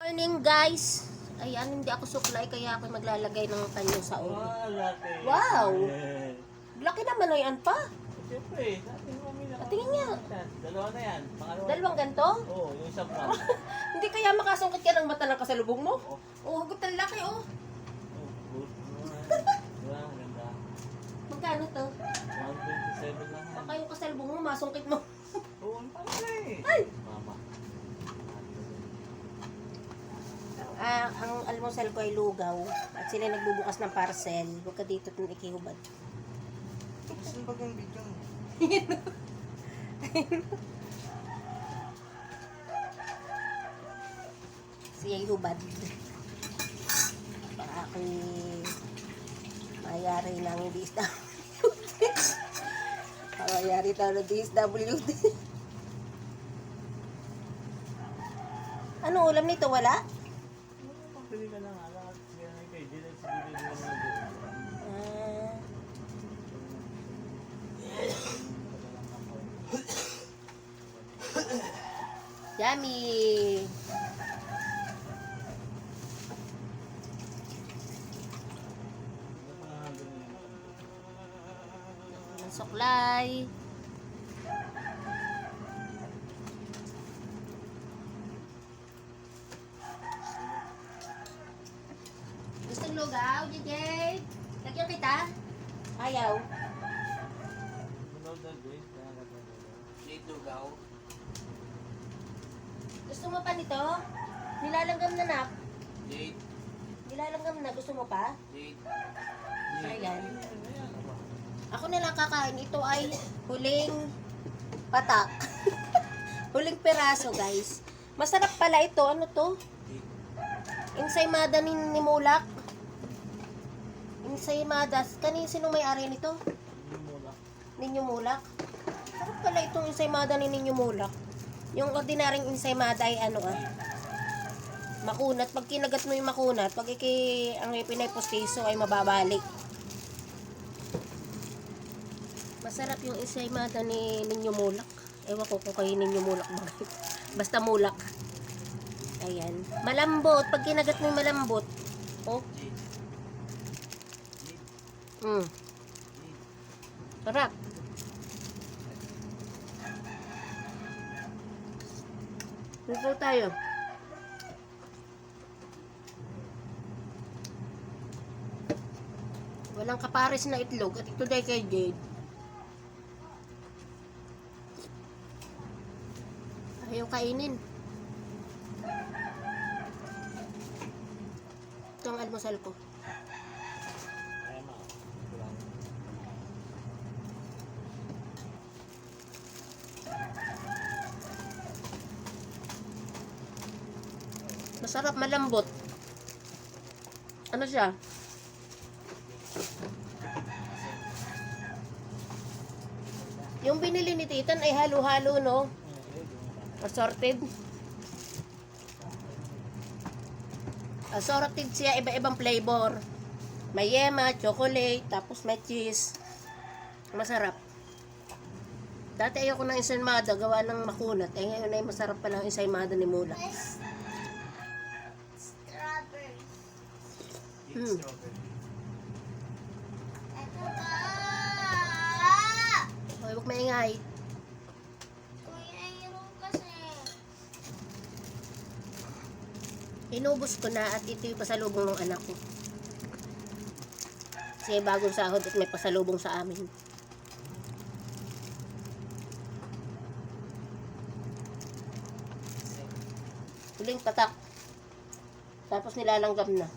Morning guys. Ayan, hindi ako suklay kaya ako maglalagay ng panyo sa ulo. Wow! Laki naman na yan pa. Siyempre, natin kami na. Tingin niya. Dalawa na yan. Pangalawa. Dalawang ganito? Oo, yung isang brown. Hindi kaya makasungkit ka ng mata ng kasalubong mo? Oo. Oh, hugot ang laki oh. Oh, good. Diba, ang ganda. Magkano to? 127 lang yan. Baka yung kasalubong mo, masungkit mo. Oo, ang pala eh. Ay! Mama. Ang almusal ko ay lugaw. At sila nagbubukas ng parcel. Huwag ka dito itong ikihubad. Saan ba kang video mo? Siya hubad. Baka ako'y mayari ng DSWD. Mayari tayo ng DSWD. Ano ulam nito? Wala? Pili ka na nga. Sige na kayo. Di lang sige na lang. Yummy! Ang suklay. Gusto ng lugaw, JJ? Lagyan kita? Ayaw. Jade lugaw. Gusto mo pa nito? Nilalanggam na nak. Jade. Nilalanggam na. Gusto mo pa? Jade. Ayan. Ako na lang kakain. Ito ay huling patak. Huling peraso, guys. Masarap pala ito. Ano to? Ensaymada ni Mulak. Ensaymada. Sino may-ari nito? Ninyo Mulak. Sarap pala itong ensaymada ni Ninyo Mulak. Yung ordinaryong ensaymada ay makunat. Pag kinagat mo yung makunat, pag ang pinay-postiso ay mababalik. Masarap yung ensaymada ni Ninyo Mulak. Ewan ko kung kayo Ninyo Mulak bakit. Basta Mulak. Ayan. Malambot. Pag kinagat mo yung malambot. Oh. Sarap. Dito tayo. Walang kapares na itlog. At ito dahil kay Jade. Ayaw kainin. Ito ang almusal ko. Masarap, malambot. Ano siya? Yung binili ni Titan ay halo-halo, no? Assorted. Assorted siya, iba-ibang flavor. May yema, chocolate, tapos may cheese. Masarap. Dati ayoko ng ensaymada, gawa ng makunat. Eh ngayon ay masarap pa lang ensaymada ni Mulak. Hoy, huwag maingay. Inubos ko na at ito yung pasalubong ng anak ko. Kasi bagong sahod at may pasalubong sa amin. Huling patak. Tapos nilalanggam na.